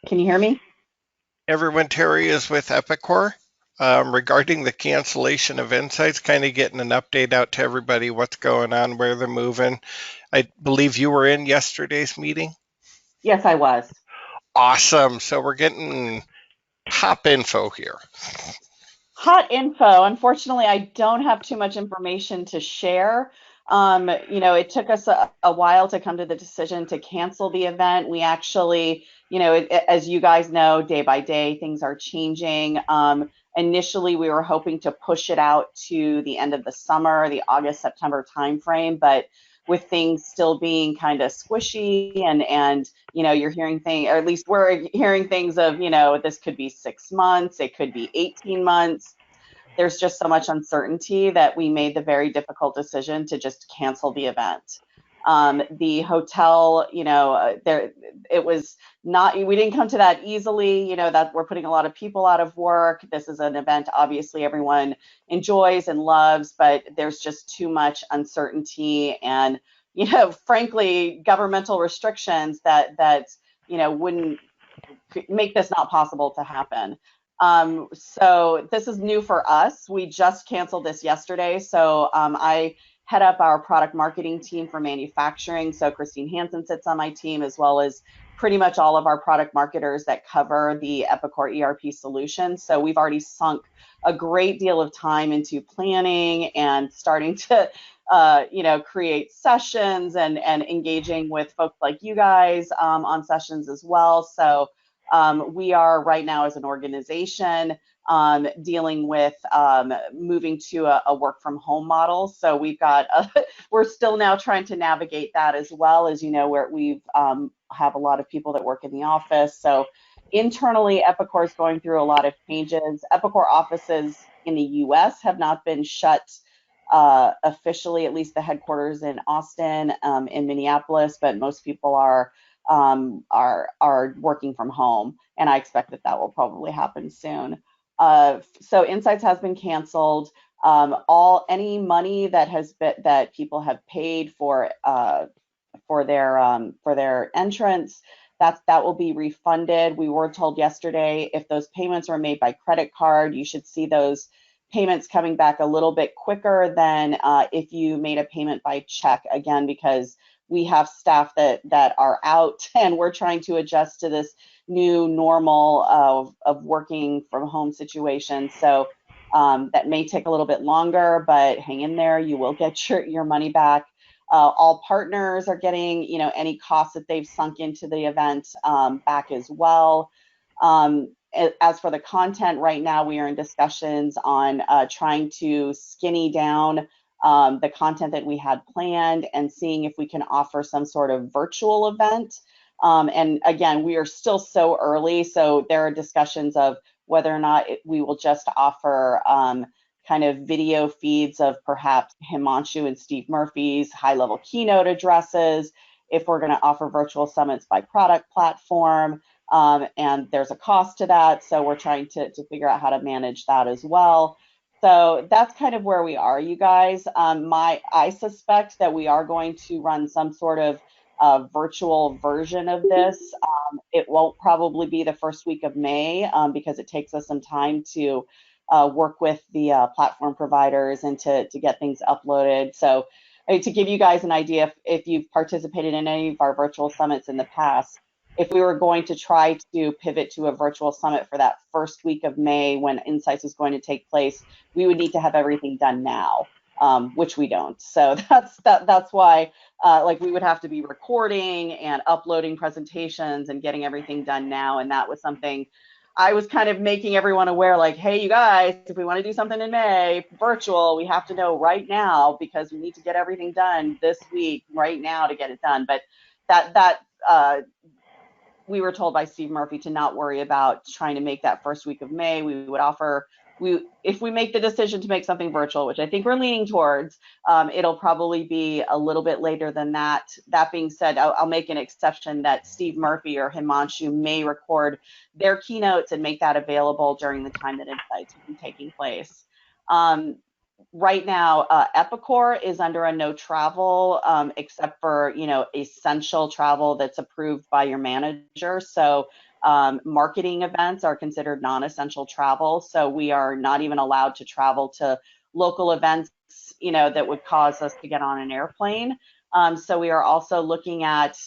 Can you hear me? Everyone, Terry is with Epicor. Regarding the cancellation of Insights, kind of getting an update out to everybody what's going on, where they're moving. I believe you were in yesterday's meeting. Yes, I was. Awesome. So we're getting top info here. Hot info. Unfortunately, I don't have too much information to share. It took us a while to come to the decision to cancel the event. We actually, as you guys know, day by day, things are changing. Initially, we were hoping to push it out to the end of the summer, the August, September timeframe, but with things still being kind of squishy and you're hearing things, or at least we're hearing things of, this could be 6 months, it could be 18 months. There's just so much uncertainty that we made the very difficult decision to just cancel the event. The hotel, there it was not. We didn't come to that easily. That we're putting a lot of people out of work. This is an event, obviously, everyone enjoys and loves, but there's just too much uncertainty and, frankly, governmental restrictions that wouldn't make this not possible to happen. So this is new for us. We just canceled this yesterday. So I head up our product marketing team for manufacturing. So Christine Hansen sits on my team, as well as pretty much all of our product marketers that cover the Epicor ERP solution. So we've already sunk a great deal of time into planning and starting to create sessions and engaging with folks like you guys on sessions as well. So we are right now as an organization dealing with moving to a work from home model. So we're still now trying to navigate that as well. As you know, where we've have a lot of people that work in the office. So internally, Epicor is going through a lot of changes. Epicor offices in the US have not been shut officially, at least the headquarters in Austin, in Minneapolis, but most people are working from home, and I expect that will probably happen soon. So Insights has been canceled. All any money that people have paid for their entrance, that will be refunded. We were told yesterday if those payments were made by credit card, you should see those payments coming back a little bit quicker than if you made a payment by check, again, because we have staff that are out and we're trying to adjust to this new normal of working from home situation. So that may take a little bit longer, but hang in there. You will get your money back. All partners are getting, any costs that they've sunk into the event back as well. As for the content, right now we are in discussions on trying to skinny down the content that we had planned and seeing if we can offer some sort of virtual event. And again, we are still so early, so there are discussions of whether or not we will just offer kind of video feeds of perhaps Himanshu and Steve Murphy's high-level keynote addresses, if we're going to offer virtual summits by product platform, and there's a cost to that, so we're trying to figure out how to manage that as well. So that's kind of where we are, you guys. I suspect that we are going to run some sort of virtual version of this. It won't probably be the first week of May because it takes us some time to work with the platform providers and to get things uploaded. So to give you guys an idea, if you've participated in any of our virtual summits in the past, if we were going to try to pivot to a virtual summit for that first week of May when Insights is going to take place, we would need to have everything done now, which we don't. So that's why like we would have to be recording and uploading presentations and getting everything done now. And that was something I was kind of making everyone aware, like, hey, you guys, if we want to do something in May, virtual, we have to know right now because we need to get everything done this week, right now, to get it done. But that we were told by Steve Murphy to not worry about trying to make that first week of May. We would offer, if we make the decision to make something virtual, which I think we're leaning towards, it'll probably be a little bit later than that. That being said, I'll make an exception that Steve Murphy or Himanshu may record their keynotes and make that available during the time that Insights will be taking place. Right now, Epicor is under a no travel except for essential travel that's approved by your manager. So marketing events are considered non-essential travel. So we are not even allowed to travel to local events, that would cause us to get on an airplane. So we are also looking at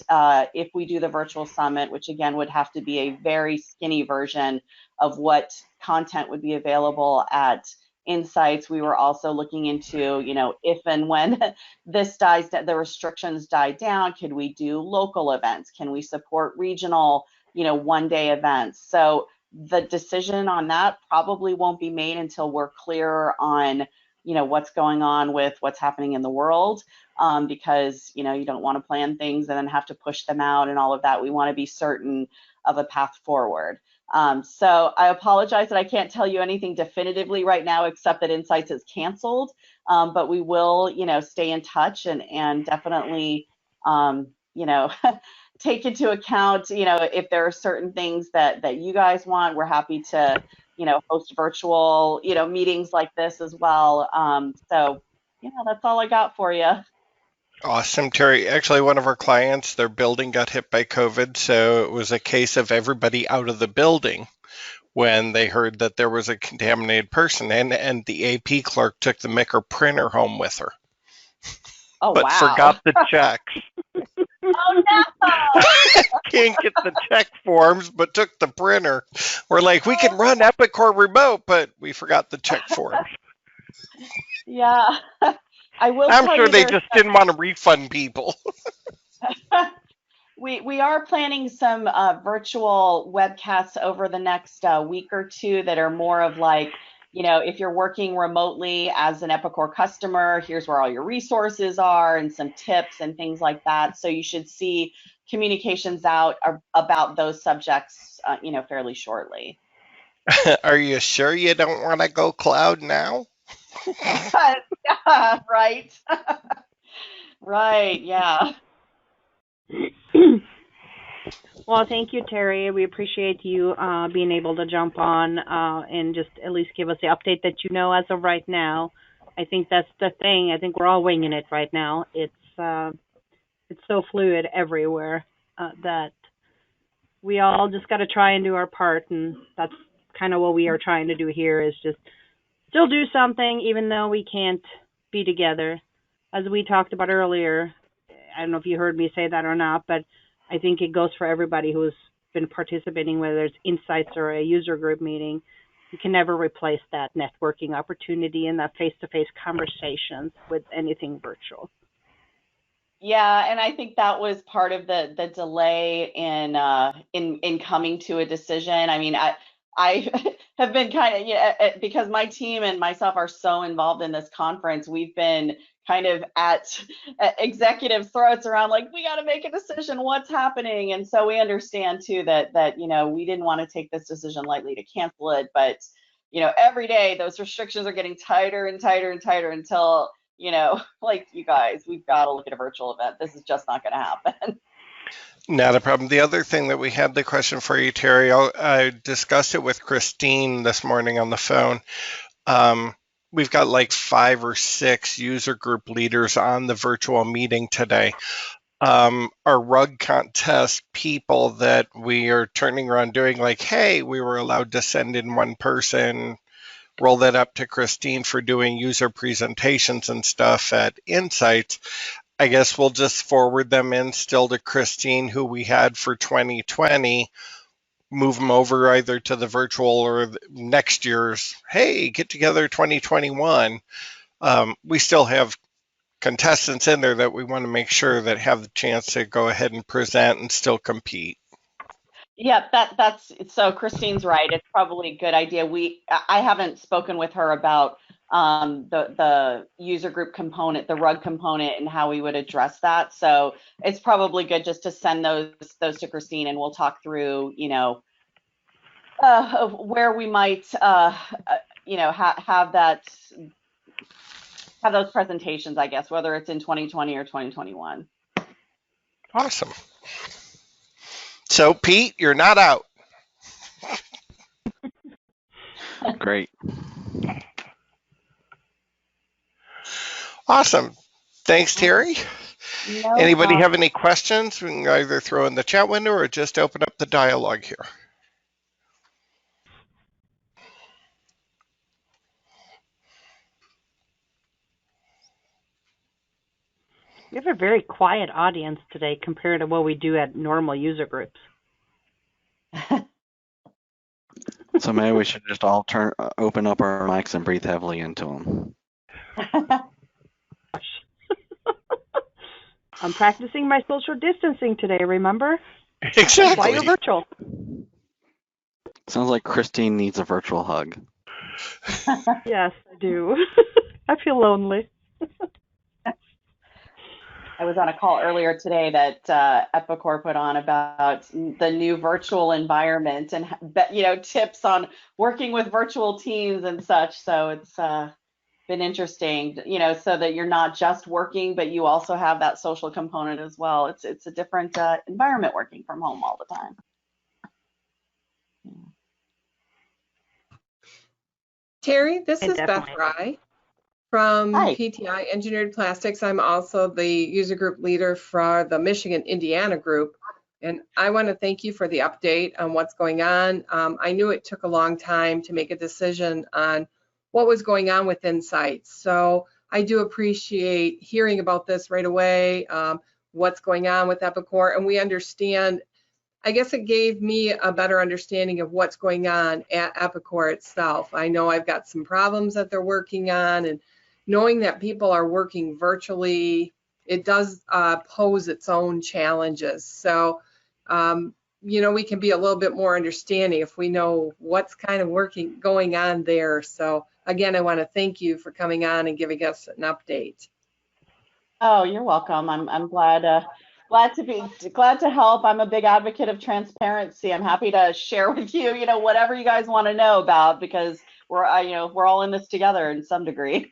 if we do the virtual summit, which again would have to be a very skinny version of what content would be available at Insights. We were also looking into, if and when this dies, the restrictions die down, could we do local events? Can we support regional, one-day events? So the decision on that probably won't be made until we're clear on, what's going on with what's happening in the world, because, you don't want to plan things and then have to push them out and all of that. We want to be certain of a path forward. So I apologize that I can't tell you anything definitively right now, except that Insights is canceled. But we will, stay in touch and definitely, take into account, if there are certain things that you guys want. We're happy to, host virtual, meetings like this as well. So, that's all I got for you. Awesome, Terry. Actually, one of our clients, their building got hit by COVID, so it was a case of everybody out of the building when they heard that there was a contaminated person, and the AP clerk took the Micker printer home with her, Oh, but wow. forgot the checks. Oh, no. Can't get the check forms, but took the printer. We're like, we can run Epicor remote, but we forgot the check forms. Yeah. I will I'm tell sure you they just didn't want to refund people. we are planning some virtual webcasts over the next week or two that are more of like, if you're working remotely as an Epicor customer, here's where all your resources are and some tips and things like that. So you should see communications out about those subjects, fairly shortly. Are you sure you don't want to go cloud now? Yeah, right. Right, yeah. Well, thank you, Terry. We appreciate you being able to jump on and just at least give us the update that you know as of right now. I think that's the thing. I think we're all winging it right now. It's so fluid everywhere that we all just got to try and do our part, and that's kind of what we are trying to do here is just still do something even though we can't be together. As we talked about earlier, I don't know if you heard me say that or not, but I think it goes for everybody who's been participating, whether it's Insights or a user group meeting. You can never replace that networking opportunity and that face-to-face conversations with anything virtual. Yeah, and I think that was part of the delay in coming to a decision. I mean, I have been kind of, because my team and myself are so involved in this conference, we've been kind of at executives' throats around like, we got to make a decision, what's happening? And so we understand too that we didn't want to take this decision lightly to cancel it, but every day those restrictions are getting tighter and tighter and tighter until like you guys, we've got to look at a virtual event. This is just not going to happen. Not a problem. The other thing that we had the question for you, Terry, I discussed it with Christine this morning on the phone. We've got like 5 or 6 user group leaders on the virtual meeting today. Our rug contest people that we are turning around doing like, hey, we were allowed to send in one person, roll that up to Christine for doing user presentations and stuff at Insights. I guess we'll just forward them in still to Christine, who we had for 2020, move them over either to the virtual or next year's, hey, get together 2021. We still have contestants in there that we want to make sure that have the chance to go ahead and present and still compete. Yeah, that's so Christine's right. It's probably a good idea. I haven't spoken with her about the user group component, the rug component, and how we would address that. So it's probably good just to send those to Christine, and we'll talk through, where we might, have those presentations, I guess, whether it's in 2020 or 2021. Awesome. So, Pete, you're not out. Great. Awesome. Thanks, Terry. No Anybody problem. have any questions? We can either throw in the chat window or just open up the dialogue here. We have a very quiet audience today compared to what we do at normal user groups. So maybe we should just all open up our mics and breathe heavily into them. I'm practicing my social distancing today, remember? Exactly. Why you're virtual? Sounds like Christine needs a virtual hug. Yes, I do. I feel lonely. I was on a call earlier today that Epicor put on about the new virtual environment and tips on working with virtual teams and such. So it's been interesting, so that you're not just working, but you also have that social component as well. It's a different environment working from home all the time. Teri, this is Beth Definitely. Rye from Hi. PTI Engineered Plastics. I'm also the user group leader for the Michigan Indiana group. And I want to thank you for the update on what's going on. I knew it took a long time to make a decision on what was going on with Insights. So I do appreciate hearing about this right away, what's going on with Epicor. And we understand, I guess it gave me a better understanding of what's going on at Epicor itself. I know I've got some problems that they're working on, and knowing that people are working virtually, it does pose its own challenges. So, we can be a little bit more understanding if we know what's kind of going on there. So again, I want to thank you for coming on and giving us an update. Oh, you're welcome. I'm glad to help. I'm a big advocate of transparency. I'm happy to share with you, whatever you guys want to know about, because we're all in this together in some degree.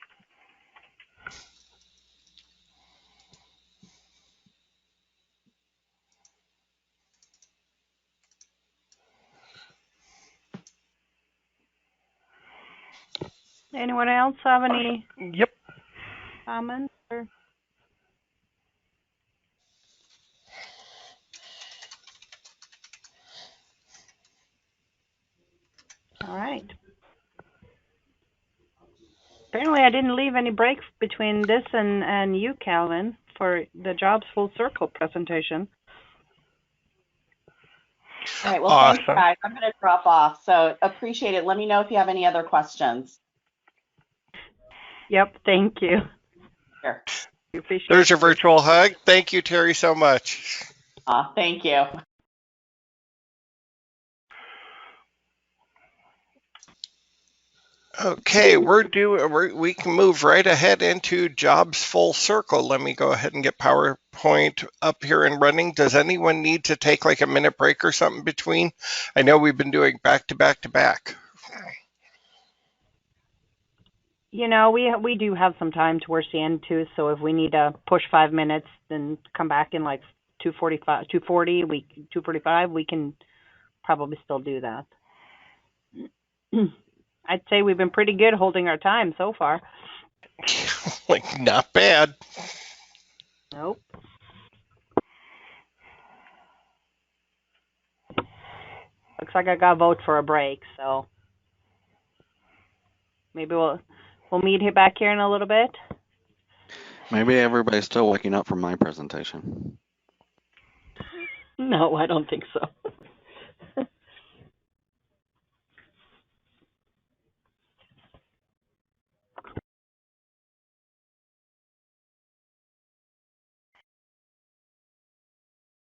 Anyone else have any Yep. comments? All right. Apparently, I didn't leave any break between this and you, Calvin, for the Jobs Full Circle presentation. All right. Well, Awesome. Thanks, guys. I'm going to drop off. So appreciate it. Let me know if you have any other questions. Yep. Thank you. Sure. There's your virtual hug. Thank you, Teri, so much. Thank you. Okay, we can move right ahead into Jobs Full Circle. Let me go ahead and get PowerPoint up here and running. Does anyone need to take like a minute break or something between? I know we've been doing back to back to back. We do have some time towards the end too, so if we need to push 5 minutes and come back in like 2:45, we can probably still do that. I'd say we've been pretty good holding our time so far. Like, not bad. Nope. Looks like I got to vote for a break, so maybe we'll meet back here in a little bit. Maybe everybody's still waking up from my presentation. No, I don't think so.